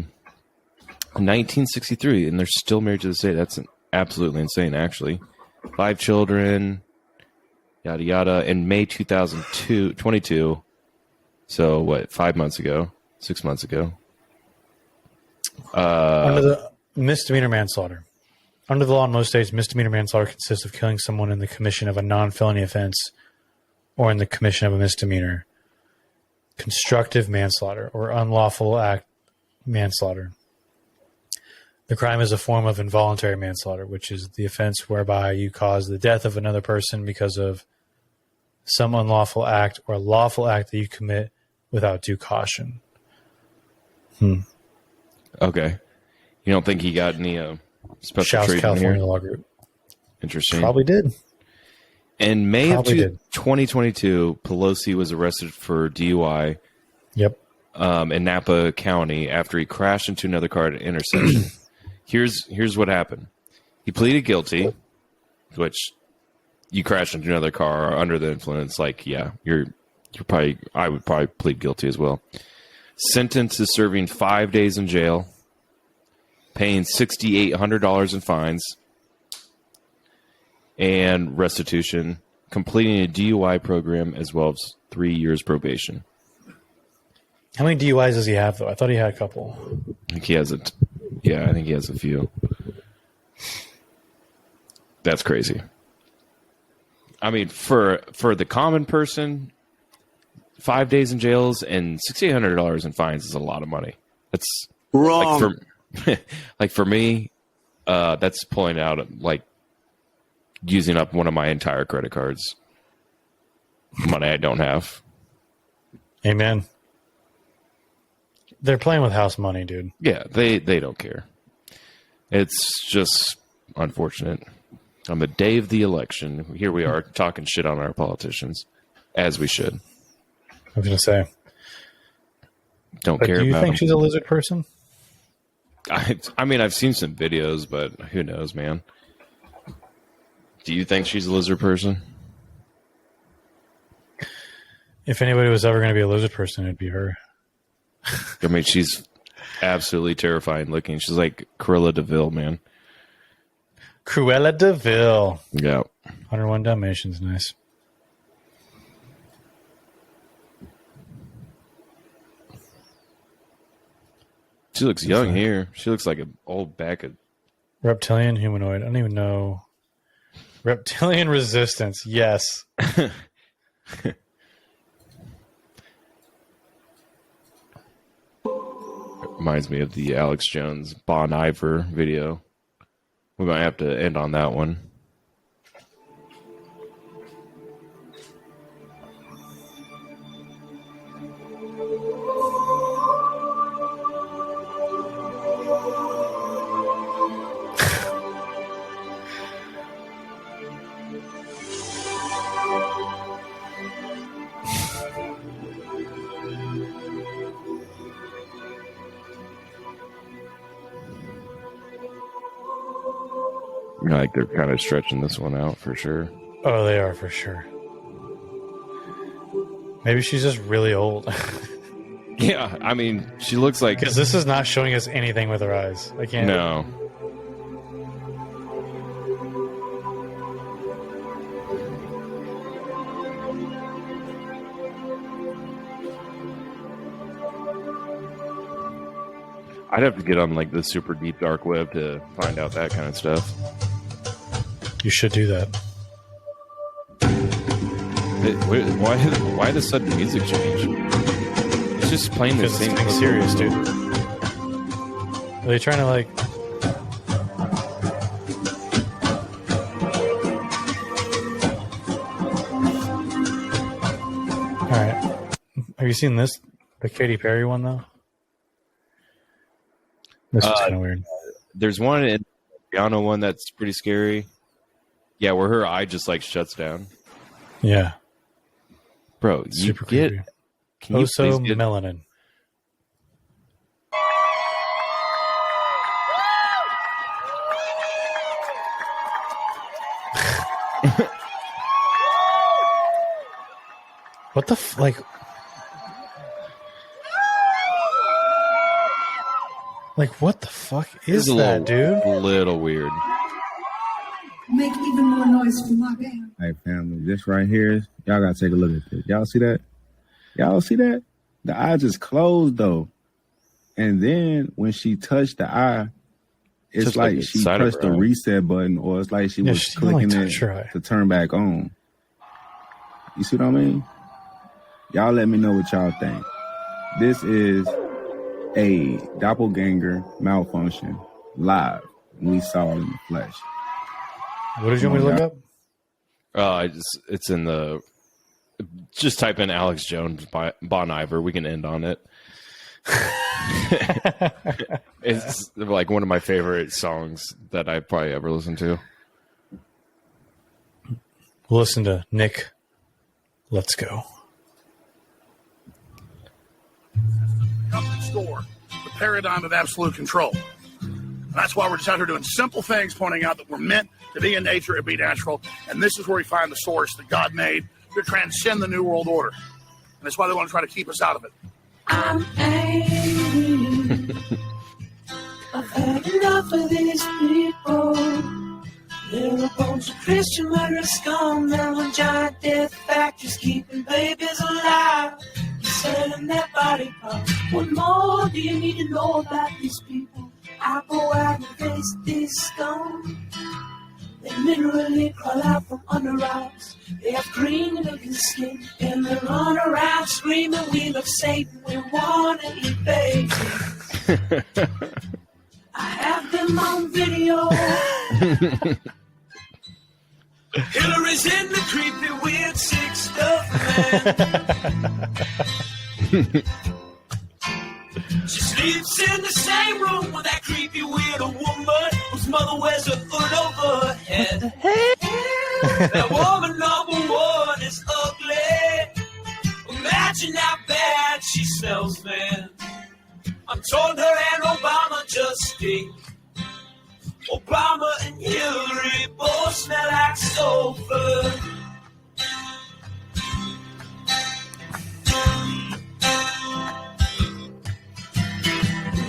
in 1963, and they're still married to this day. That's absolutely insane, actually. 5 children, yada yada. In May 2022, so what? 5 months ago, 6 months ago. Under the misdemeanor manslaughter. Under the law in most states, misdemeanor manslaughter consists of killing someone in the commission of a non-felony offense or in the commission of a misdemeanor. Constructive manslaughter or unlawful act manslaughter. The crime is a form of involuntary manslaughter, which is the offense whereby you cause the death of another person because of some unlawful act or lawful act that you commit without due caution. Okay. You don't think he got any special Shouts treatment California here? Law Group. Interesting. Probably did. In May Probably of 2022, Pelosi was arrested for DUI. Yep. In Napa County after he crashed into another car at an intersection. Here's what happened. He pleaded guilty, which you crashed into another car under the influence. Like, yeah, I would probably plead guilty as well. Sentenced to serving 5 days in jail, paying $6,800 in fines and restitution, completing a DUI program, as well as 3 years probation. How many DUIs does he have, though? I thought he had a couple. I think he has I think he has a few. That's crazy. I mean, for the common person, 5 days in jails and $6,800 in fines is a lot of money. That's wrong. Like for me, that's pulling out like using up one of my entire credit cards. Money I don't have. Amen. They're playing with house money, dude. Yeah, they don't care. It's just unfortunate. On the day of the election, here we are talking shit on our politicians, as we should. I was going to say. Don't care about them. Do you think she's a lizard person? I mean, I've seen some videos, but who knows, man? Do you think she's a lizard person? If anybody was ever going to be a lizard person, it'd be her. I mean, she's absolutely terrifying looking. She's like Cruella de Vil, man. Cruella de Vil. Yeah. 101 Dalmatians, nice. She looks young here. She looks like an old bag of... Reptilian humanoid. I don't even know. Reptilian resistance. Yes. Reminds me of the Alex Jones Bon Iver video. We might have to end on that one. Like they're kind of stretching this one out for sure. Oh, they are for sure. Maybe she's just really old. Yeah, I mean, she looks like... Because this is not showing us anything with her eyes. I can't... No. I'd have to get on like the super deep dark web to find out that kind of stuff. You should do that. Why the sudden music change? It's just playing the same thing. Serious, dude. Are they trying to like? All right. Have you seen this? The Katy Perry one though. This is kind of weird. There's one in the Rihanna one that's pretty scary. Yeah, where her eye just like shuts down. Yeah. Bro, super creepy. Can you Oso please get melanin. What the like what the fuck is that, dude? A little weird. Make even more noise for my band. Hey, family, this right here, y'all gotta take a look at this. Y'all see that? Y'all see that? The eye just closed, though. And then when she touched the eye, it's Just like like she inside of pressed her the eye. reset button, or it's like she Yeah, was she didn't, like, clicking touch her eye. it to turn back on. You see what I mean? Y'all let me know what y'all think. This is a doppelganger malfunction live. We saw it in the flesh. What did you want me to look up? It's in the... Just type in Alex Jones Bon Iver. We can end on it. It's like one of my favorite songs that I probably ever listened to. We'll listen to Nick. Let's go. Company store, the paradigm of absolute control. And that's why we're just out here doing simple things, pointing out that we're meant to be in nature and be natural. And this is where we find the source that God made to transcend the New World Order. And that's why they want to try to keep us out of it. I'm angry. I've had enough of these people. They're a bunch of Christian murder scum. They're on giant death factories keeping babies alive. Selling their body parts. What more do you need to know about these people? I go out and face these scum. They literally crawl out from under rocks. They have green looking skin and they run around screaming, "We love Satan, we want to eat babies." I have them on video. Hillary's in the creepy, weird, sick stuff, man. She sleeps in the same room with that creepy, weird woman whose mother wears a hood over her head. That woman number one is ugly. Imagine how bad she smells, man. I'm told her and Obama just stink. Obama and Hillary both smell like sulfur.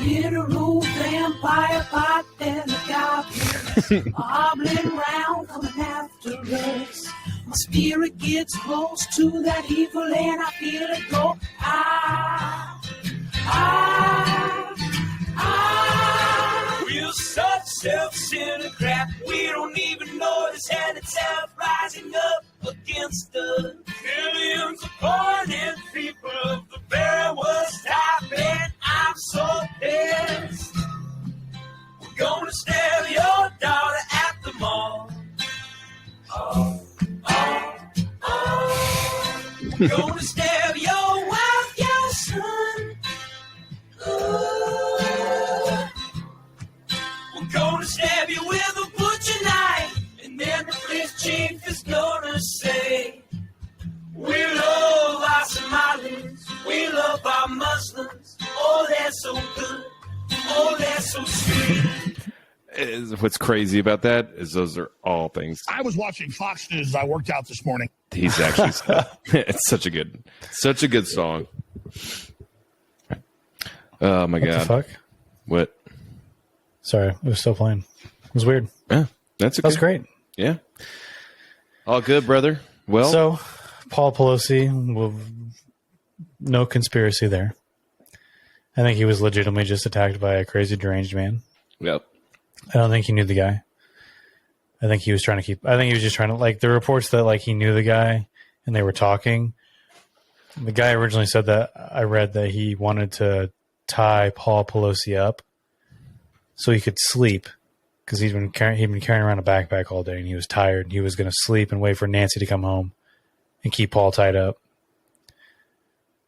Hit a rule vampire pot and the goblins hobbling round coming after us. My spirit gets close to that evil and I feel it go. We're such self-centered crap. We don't even notice hell itself rising up against us. Millions of born-in people of the very worst type, and I'm so pissed. We're gonna stab your daughter at the mall. We're gonna stab your wife, your son. We're gonna stab you with a butcher knife, and then the police chief is gonna say, "We love our Somalis, we love our Muslims. Oh, they're so good. Oh, they're so sweet." What's crazy about that is those are all things. I was watching Fox News as I worked out this morning. He's actually it's such a good song. Oh my What god! the fuck? What? Sorry, it was still playing. It was weird. Yeah, that's great. Yeah, all good, brother. Well, so Paul Pelosi, no conspiracy there. I think he was legitimately just attacked by a crazy deranged man. Yep. I don't think he knew the guy. I think he was trying to I think he was just trying to, like, the reports that, like, he knew the guy and they were talking. The guy originally said that, I read that he wanted to tie Paul Pelosi up so he could sleep, because he'd been carrying around a backpack all day and he was tired. He was going to sleep and wait for Nancy to come home and keep Paul tied up.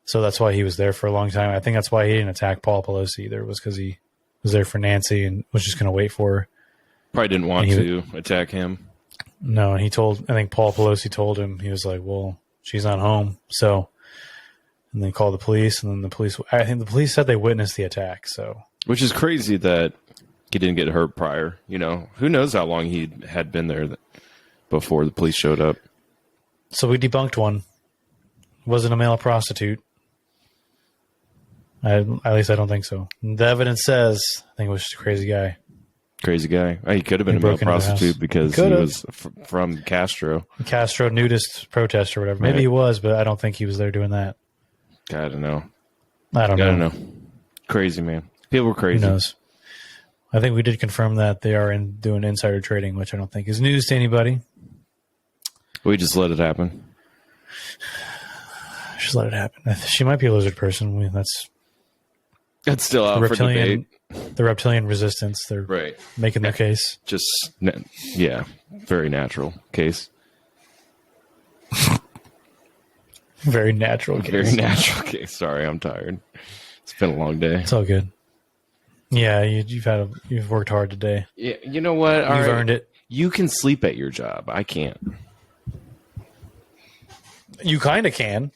So that's why he was there for a long time. I think that's why he didn't attack Paul Pelosi either, was because he was there for Nancy and was just going to wait for her. Probably didn't want to attack him. No, and I think Paul Pelosi told him, he was like, well, she's not home. So, and then called the police, and then I think the police said they witnessed the attack. So, which is crazy that he didn't get hurt prior. You know, who knows how long he had been there before the police showed up. So we debunked one. It wasn't a male prostitute. At least I don't think so. The evidence says, I think it was just a crazy guy. Crazy guy. Oh, he could have been a male prostitute because he was from Castro. Castro nudist protest or whatever. Maybe he was, but I don't think he was there doing that. I don't know. I don't know. Crazy, man. People were crazy. Who knows? I think we did confirm that they are doing insider trading, which I don't think is news to anybody. We just let it happen. Just let it happen. She might be a lizard person. That's still out for debate. The reptilian resistance. They're making their case. Very natural case. Very natural case. Very natural case. Sorry, I'm tired. It's been a long day. It's all good. Yeah, you've worked hard today. Yeah, you know what? You've earned it. You can sleep at your job. I can't. You kind of can.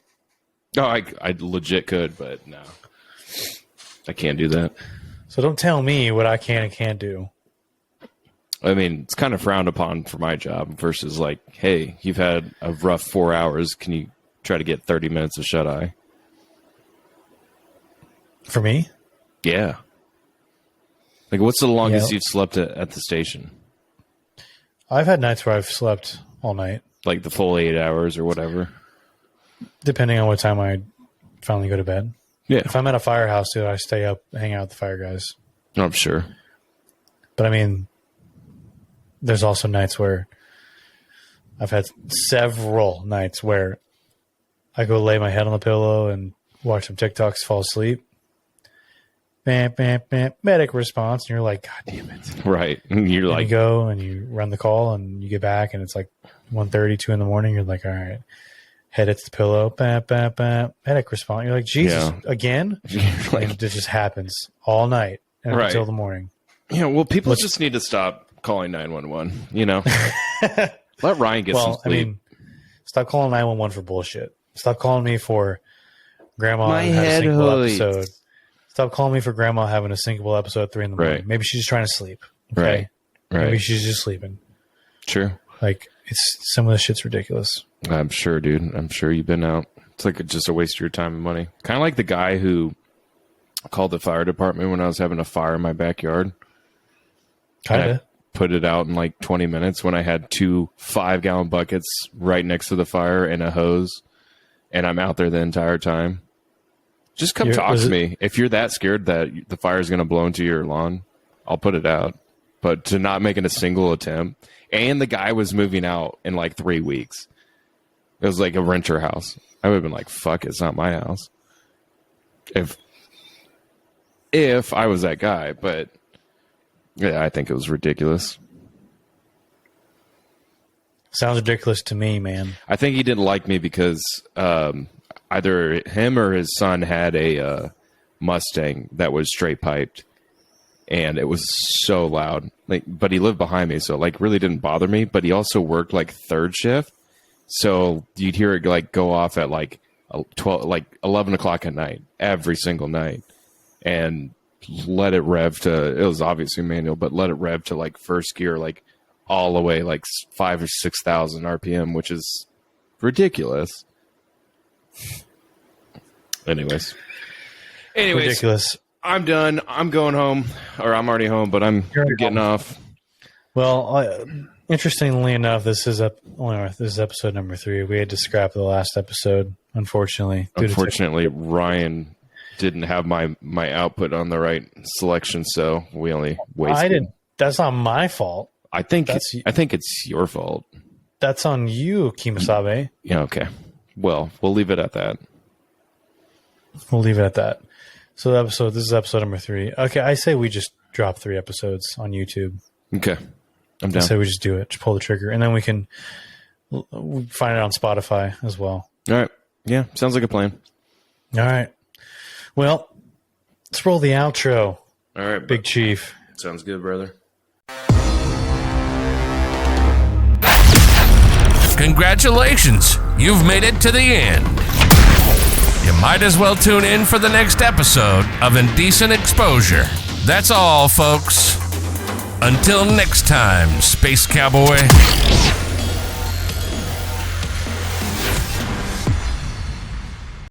No, I legit could, but no. I can't do that. So don't tell me what I can and can't do. I mean, it's kind of frowned upon for my job versus like, hey, you've had a rough 4 hours. Can you try to get 30 minutes of shut-eye? For me? Yeah. Like, what's the longest you've slept at the station? I've had nights where I've slept all night. Like the full 8 hours or whatever? Depending on what time I finally go to bed. Yeah. If I'm at a firehouse, dude, I stay up, hang out with the fire guys. Oh, I'm sure. But I mean, there's also nights where I've had several nights where I go lay my head on the pillow and watch some TikToks, fall asleep. Bam, bam, bam, medic response. And you're like, God damn it. Right. You're like, you go and you run the call and you get back and it's like 1:30, 2 in the morning. You're like, all right. Head hits the pillow, bam, bam, bam, medic response. You're like, Jesus, again? Like, and it just happens all night and until the morning. Yeah, well, people just need to stop calling 911, you know? Let Ryan get some sleep. I mean, stop calling 911 for bullshit. Stop calling me for grandma having a syncable episode. Stop calling me for grandma having a syncable episode at 3 in the morning. Maybe she's just trying to sleep. Okay? Right. Maybe she's just sleeping. True. Like, some of this shit's ridiculous. I'm sure, dude. I'm sure you've been out. It's like just a waste of your time and money. Kind of like the guy who called the fire department when I was having a fire in my backyard. Kind of. Put it out in like 20 minutes when I had 2 5-gallon buckets right next to the fire and a hose. And I'm out there the entire time. Just come talk to me. If you're that scared that the fire is going to blow into your lawn, I'll put it out. But to not making a single attempt. And the guy was moving out in like 3 weeks. It was like a renter house. I would have been like, fuck, it's not my house. If I was that guy. But yeah, I think it was ridiculous. Sounds ridiculous to me, man. I think he didn't like me because either him or his son had a Mustang that was straight piped. And it was so loud. Like, but he lived behind me, so like really didn't bother me. But he also worked like third shift, so you'd hear it like go off at like 11 o'clock at night every single night. And let it rev to, it was obviously manual, but let it rev to like first gear, like all the way like 5,000 or 6,000 RPM, which is ridiculous. Anyways, ridiculous. I'm done. I'm going home, or I'm already home, but I'm getting off. Well, interestingly enough, this is episode number 3. We had to scrap the last episode, unfortunately. Unfortunately, Ryan didn't have my output on the right selection, so we only wasted. I didn't. That's not my fault. I think it's your fault. That's on you, Kimasabe. Yeah. Okay. Well, we'll leave it at that. We'll leave it at that. So this is episode number 3. Okay, I say we just drop 3 episodes on YouTube. Okay, I'm down. I say we just do it. Just pull the trigger, and then we can find it on Spotify as well. All right. Yeah, sounds like a plan. All right. Well, let's roll the outro. All right, Big Chief. Sounds good, brother. Congratulations, you've made it to the end. You might as well tune in for the next episode of Indecent Exposure. That's all, folks. Until next time, Space Cowboy.